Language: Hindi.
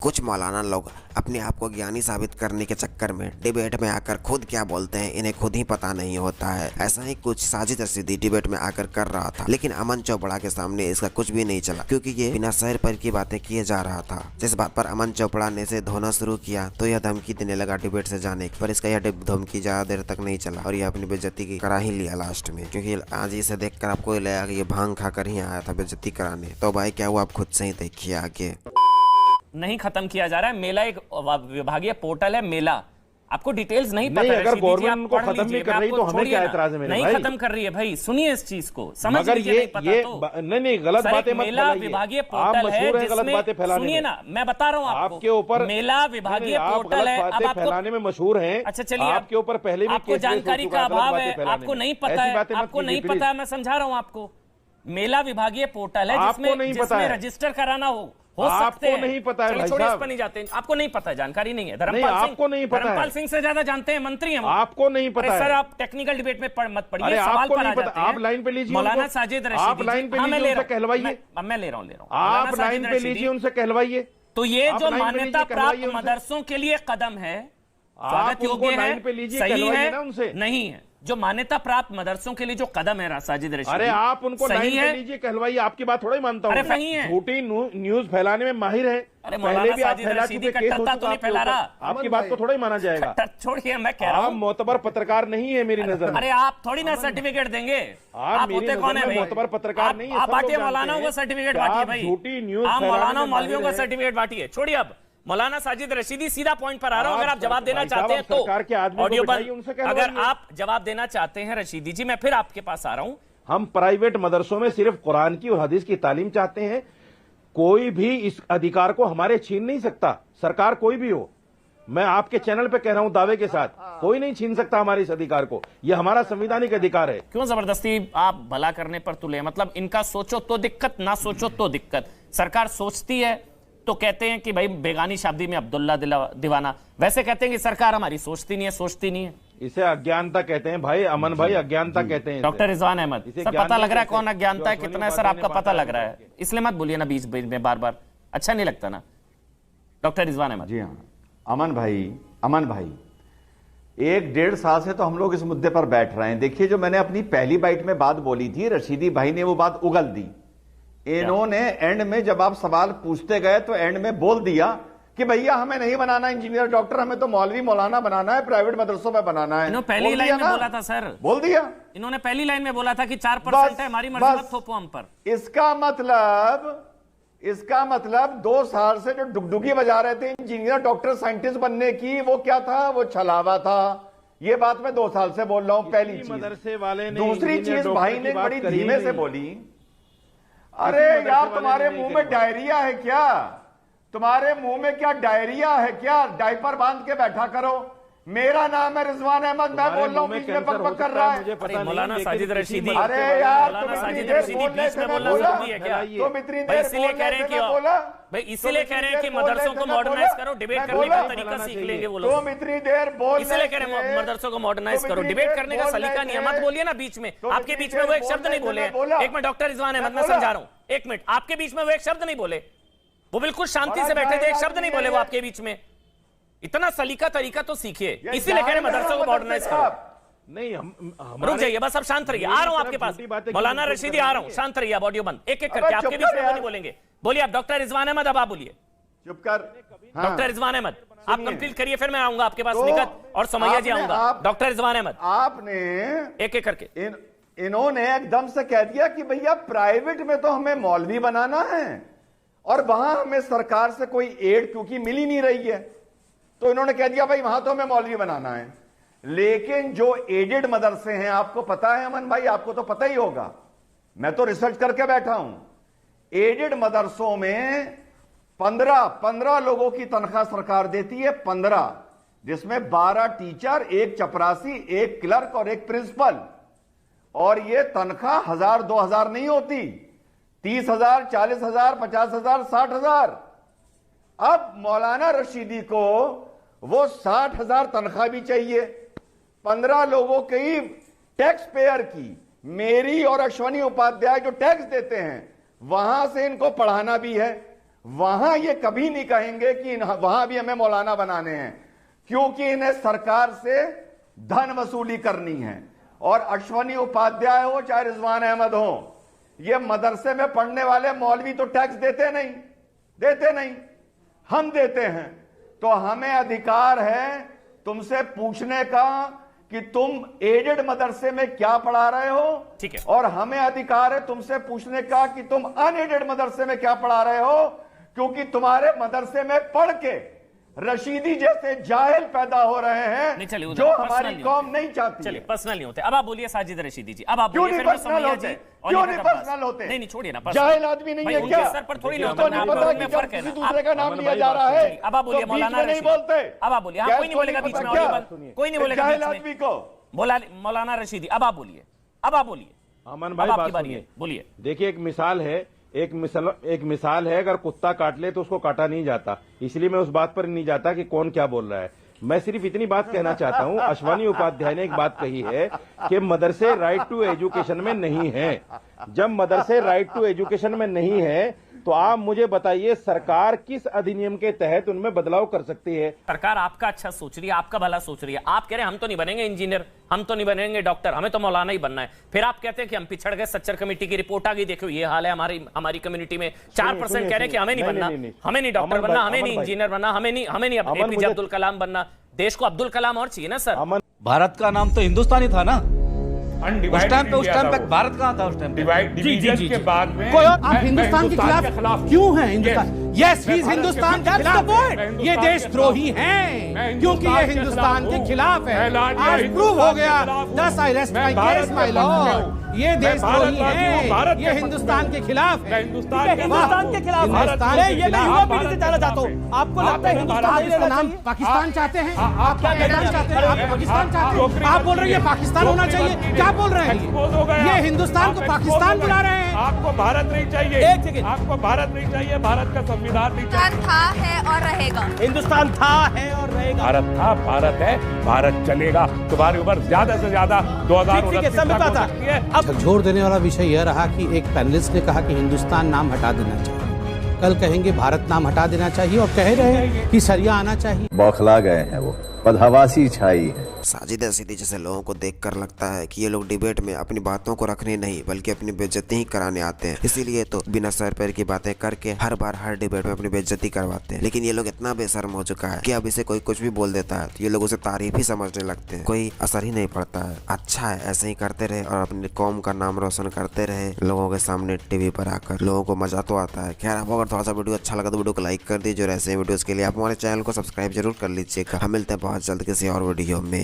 कुछ मौलाना लोग अपने आप को ज्ञानी साबित करने के चक्कर में डिबेट में आकर खुद क्या बोलते हैं इन्हें खुद ही पता नहीं होता है। ऐसा ही कुछ साजिद रशीदी डिबेट में आकर कर रहा था, लेकिन अमन चोपड़ा के सामने इसका कुछ भी नहीं चला क्योंकि ये बिना सर पर की बातें किए जा रहा था। जिस बात पर अमन चोपड़ा ने इसे धोना शुरू किया तो यह धमकी देने लगा डिबेट से जाने की, पर इसका यह धमकी ज्यादा देर तक नहीं चला और यह अपनी बेइज्जती की करा ही लिया लास्ट में, क्योंकि आज इसे देखकर आपको लगा कि ये भांग खाकर ही आया था बेइज्जती कराने। तो भाई क्या हुआ आप खुद से ही देखिए आगे। नहीं खत्म किया जा रहा है। मेला एक विभागीय पोर्टल है मेला, आपको डिटेल्स नहीं पता है। अगर गवर्नमेंट उनको खत्म नहीं कर रही तो हमें क्या एतराज है मेरे नहीं भाई? खत्म कर रही है भाई, सुनिए इस चीज को, समझ मगर लीजिए। नहीं पता तो नहीं गलत बातें मत मेला फैलाइए। विभागीय आप पोर्टल है मशहूर हैं गलत बातें फैलाने में। सुनिए ना, मैं बता रहा हूँ आपके ऊपर मेला विभागीय पोर्टल है। अब आपको फैलाने में मशहूर हैं। अच्छा चलिए, आपके ऊपर पहले भी आपको जानकारी का अभाव है, आपको नहीं पता है, आपको नहीं पता है। मैं समझा रहा हूँ आपको, मेला विभागीय पोर्टल है जिसमें रजिस्टर कराना हो सकते हैं। नहीं पता है, छोड़िए इस पर नहीं जाते। आपको नहीं पता है, जानकारी नहीं है। धर्मपाल सिंह से ज्यादा जानते हैं, मंत्री हैं वो। आपको नहीं पता है सर, आप टेक्निकल डिबेट में मत पढ़िए, सवाल पर आ जाते हैं। आप लाइन पे लीजिए मौलाना साजिद रशीदी, आप लाइन पे लीजिए, उनसे कहलवाइए। मैं ले रहा हूँ आप लाइन पे लीजिए, उनसे कहलवाइए। तो ये जो मान्यता प्राप्त मदरसों के लिए कदम है, स्वागत योग्य है, सही है, नहीं है। जो मान्यता प्राप्त मदरसों के लिए जो कदम है साजिद रशीदी, अरे आप उनको लाइन पे लीजिए, कहलवाइए। आपकी बात थोड़ा ही मानता हूँ। अरे सही है, झूठी न्यूज फैलाने में माहिर है। अरे पहले भी आप साजिद रशीदी कट्टरता तो नहीं फैला रहा। आपकी बात को थोड़ा ही माना जाएगा। छोड़िए, मैं कह रहा हूँ आप मोतबर पत्रकार नहीं है मेरी नजर में। अरे आप थोड़ी ना सर्टिफिकेट देंगे, आप होते कौन है भाई? मोतबर पत्रकार नहीं है। आप बांटिए, मौलानाओं को सर्टिफिकेट बांटिए भाई। झूठी न्यूज आप मौलाना मौलवियों को सर्टिफिकेट बांटिए। छोड़िए, अब मौलाना साजिद रशीदी सीधा पॉइंट पर आ रहा हूं। अगर आप जवाब देना चाहते हैं तो ऑडियो बंद। अगर आप जवाब देना चाहते हैं रशीदी जी, मैं फिर आपके पास आ रहा हूं। हम प्राइवेट मदरसों में सिर्फ कुरान की और हदीस की तालीम चाहते हैं। कोई भी इस अधिकार को हमारे छीन नहीं सकता, सरकार कोई भी हो। मैं आपके चैनल पे कह रहा हूं दावे के साथ, कोई नहीं छीन सकता हमारे इस अधिकार को। यह हमारा संवैधानिक अधिकार है। क्यों जबरदस्ती आप भला करने पर तुले? मतलब इनका सोचो तो दिक्कत, ना सोचो तो दिक्कत। सरकार सोचती है तो कहते हैं कि भाई बेगानी शादी में अब्दुल्ला दीवाना, वैसे कहते हैं कि सरकार हमारी सोचती नहीं है, सोचती नहीं है। इसे अज्ञानता कहते हैं भाई, अमन भाई, अज्ञानता कहते हैं। डॉक्टर रिजवान अहमद सर, पता लग रहा है कौन अज्ञानता है, कितना है सर आपका पता लग रहा है, इसलिए मत बोलिए ना बीच बीच में बार बार, अच्छा नहीं लगता ना। डॉक्टर रिजवान अहमद जी हाँ, अमन भाई 1-1.5 साल से तो हम लोग इस मुद्दे पर बैठ रहे हैं। देखिए, जो मैंने अपनी पहली बाइट में बात बोली थी, रशीदी भाई ने वो बात उगल दी। इन्होंने एंड में जब आप सवाल पूछते गए तो एंड में बोल दिया कि भैया हमें नहीं बनाना इंजीनियर डॉक्टर, हमें तो मौलवी मौलाना बनाना है, प्राइवेट मदरसों में बनाना है। इन्होंने पहली लाइन में बोला था सर, बोल दिया इन्होंने पहली लाइन में बोला था कि 4% है, हमारी मर्जी मत थोपो हम पर। इसका मतलब 2 साल से जो डुगडुगी बजा रहे थे इंजीनियर डॉक्टर साइंटिस्ट बनने की, वो क्या था? वो छलावा था। ये बात मैं 2 साल से बोल रहा हूं, पहली चीज। वाले ने दूसरी चीज भाई ने बड़ी धीमे से बोली, अरे यार तुम्हारे मुंह में डायरिया है क्या? तुम्हारे मुंह में क्या डायरिया है क्या? डायपर बांध के बैठा करो। मेरा नाम है रिजवान अहमद, मैं बोल रहा हूँ, बीच में बक कर रहा है। मौलाना साजिद रशीदी, अरे यार मौलाना साजिद रशीदी बीच में बोलना जरूरी है क्या? तुम इतनी भाई इसीलिए कह रहे हैं कि भाई इसीलिए कह रहे हैं कि मदरसों को मॉडर्नाइज करो, डिबेट करने का तरीका सीख लेंगे वो लोग। तुम इतनी देर बोल, इसीलिए कह रहे हैं मदरसों को मॉडर्नाइज करो, डिबेट करने का सलीका नहीं है। मत बोलिए ना बीच में, आपके बीच में वो एक शब्द नहीं बोले। एक मिनट डॉक्टर रिजवान अहमद, मैं समझा रहा हूँ, एक मिनट, आपके बीच में वो एक शब्द नहीं बोले, वो बिल्कुल शांति से बैठे थे, एक शब्द नहीं बोले वो आपके बीच में। इतना सलीका तरीका तो सीखिए, इसीलिए कह रहे मदरसों को मॉडर्नाइज करो। नहीं, रुक जाइए बस, अब शांत रहिए, आ रहा हूं आपके पास। मौलाना रशीदी आ रहा हूं, शांत रहिए, अब ऑडियो बंद, एक एक करके आपके बीच में नहीं बोलेंगे। बोलिए आप डॉक्टर रिजवान अहमद, अब आप बोलिए। चुप कर डॉक्टर रिजवान अहमद, आप कंप्लीट करिए, फिर मैं आऊंगा आपके पास, निकट और समैया जी आऊंगा। डॉक्टर रिजवान अहमद, आपने एक एक करके इन्होंने एकदम से कह दिया कि भैया प्राइवेट में तो हमें मौलवी बनाना है और वहां हमें सरकार से कोई एड क्योंकि मिल ही नहीं रही है, तो इन्होंने कह दिया भाई वहां तो हमें मौलवी बनाना है। लेकिन जो एडेड मदरसे हैं, आपको पता है अमन भाई, आपको तो पता ही होगा, मैं तो रिसर्च करके बैठा हूं, एडेड मदरसों में 15 लोगों की तनख्वाह सरकार देती है, 15, जिसमें 12 टीचर, 1 चपरासी, 1 क्लर्क और 1 प्रिंसिपल। और ये तनख्वाह 1000-2000 नहीं होती, 30,000, 40,000, 50,000, 60,000। अब मौलाना रशीदी को वो 60,000 तनख्वाह भी चाहिए, 15 लोगों की टैक्स पेयर की, मेरी और अश्वनी उपाध्याय जो टैक्स देते हैं, वहां से इनको पढ़ाना भी है। वहां ये कभी नहीं कहेंगे कि वहां भी हमें मौलाना बनाने हैं, क्योंकि इन्हें सरकार से धन वसूली करनी है। और अश्वनी उपाध्याय हो चाहे रिजवान अहमद हो, ये मदरसे में पढ़ने वाले मौलवी तो टैक्स देते नहीं, हम देते हैं। तो हमें अधिकार है तुमसे पूछने का कि तुम एडेड मदरसे में क्या पढ़ा रहे हो, ठीक है, और हमें अधिकार है तुमसे पूछने का कि तुम अनएडेड मदरसे में क्या पढ़ा रहे हो, क्योंकि तुम्हारे मदरसे में पढ़ के रशीदी जैसे जाहिल पैदा हो रहे हैं जो हमारी कौम नहीं चाहती। चलिए पर्सनल नहीं होते। अब आप बोलिए साजिद रशीदी जी, अब आप क्यों बोलिए, नहीं फिर पर्सनल होते? क्यों नहीं पर्सनल होते? नहीं छोड़िए ना, जाहिल आदमी नहीं है क्या? सर पर थोड़ी नहीं तो नहीं पता कि जब किसी दूसरे का नाम लिया जा रहा है अब आप बोलिए, तो बीच में नहीं बोलते। अब आप बोलिए, कोई नहीं बोलेगा बीच में, कोई नहीं बोलेगा जाहिल आदमी को। मौलाना रशीदी अब आप बोलिए, अमन भाई बात सुनिए, बोलिए। देखिए एक मिसाल है, एक मिसाल है, अगर कुत्ता काट ले तो उसको काटा नहीं जाता, इसलिए मैं उस बात पर नहीं जाता कि कौन क्या बोल रहा है। मैं सिर्फ इतनी बात कहना चाहता हूं, अश्वनी उपाध्याय ने एक बात कही है कि मदरसे राइट टू एजुकेशन में नहीं है। जब मदरसे राइट टू एजुकेशन में नहीं है तो आप मुझे बताइए सरकार किस अधिनियम के तहत उनमें बदलाव कर सकती है? सरकार आपका अच्छा सोच रही है, आपका भला सोच रही है। आप कह रहे हैं हम तो नहीं बनेंगे इंजीनियर, हम तो नहीं बनेंगे डॉक्टर, हमें तो मौलाना ही बनना है। फिर आप कहते हैं कि हम पिछड़ गए, सच्चर कमेटी की रिपोर्ट आ गई, देखो ये हाल है हमारी कम्युनिटी में। 4% कह रहे हैं कि हमें नहीं बनना, हमें नहीं डॉक्टर बनना, हमें नहीं इंजीनियर बनना, हमें नहीं एपीजे अब्दुल कलाम बनना। देश को अब्दुल कलाम और चाहिए ना सर। भारत का नाम तो हिंदुस्तानी था ना उस टाइम पे भारत कहाँ था उस टाइम? डिवीजन के बाद में कोई और आप हिंदुस्तान के खिलाफ क्यों हैं? यस ही इज हिंदुस्तान के खिलाफ, ये देशद्रोही हैं क्योंकि ये हिंदुस्तान के खिलाफ है। आज प्रूव हो गया, दस आई rest my case my Lord, ये देशद्रोही हैं, ये हिंदुस्तान के खिलाफ है। हिंदुस्तान के खिलाफ ये मैं युवा पीढ़ी से जानना चाहता हूँ, आपको लगता है हिंदुस्तान का नाम पाकिस्तान चाहते हैं? आप पाकिस्तान चाहते हैं? आप पाकिस्तान चाहते हैं? आप बोल रहे हैं पाकिस्तान होना चाहिए, क्या बोल रहे हैं? ये हिंदुस्तान को पाकिस्तान बुला रहे हैं। आपको भारत नहीं चाहिए, एक सेकंड, आपको भारत नहीं चाहिए, भारत का संविधान नहीं चाहिए। था, है और रहेगा। हिंदुस्तान था, है और रहेगा। भारत था, भारत है, भारत चलेगा। तुम्हारी उम्र ज्यादा से ज्यादा 2029 तक हो सकती है। झकझोर देने वाला विषय यह रहा कि एक पैनलिस्ट ने कहा कि हिंदुस्तान नाम हटा देना चाहिए, कल कहेंगे भारत नाम हटा देना चाहिए, और कह रहे हैं कि सरिया आना चाहिए। बौखला गए हैं, वो बदहवासी छाई है। साजिद रशीदी जैसे लोगों को देखकर लगता है कि ये लोग डिबेट में अपनी बातों को रखने नहीं बल्कि अपनी बेइज्जती ही कराने आते हैं। इसीलिए तो बिना सर पैर की बातें करके हर बार हर डिबेट में अपनी बेइज्जती करवाते हैं। लेकिन ये लोग इतना बेशर्म हो चुका है कि अब इसे कोई कुछ भी बोल देता है तो ये लोग उसे तारीफ ही समझने लगते हैं, कोई असर ही नहीं पड़ता है। अच्छा है, ऐसे ही करते रहे और अपनी कौम का नाम रोशन करते रहे लोगों के सामने टीवी पर आकर। लोगों को मजा तो आता है। खैर, आपको अगर थोड़ा सा वीडियो अच्छा लगा तो वीडियो को लाइक कर दीजिए और ऐसे वीडियोस के लिए आप हमारे चैनल को सब्सक्राइब जरूर कर लीजिएगा। हम मिलते हैं बहुत जल्द किसी और वीडियो में।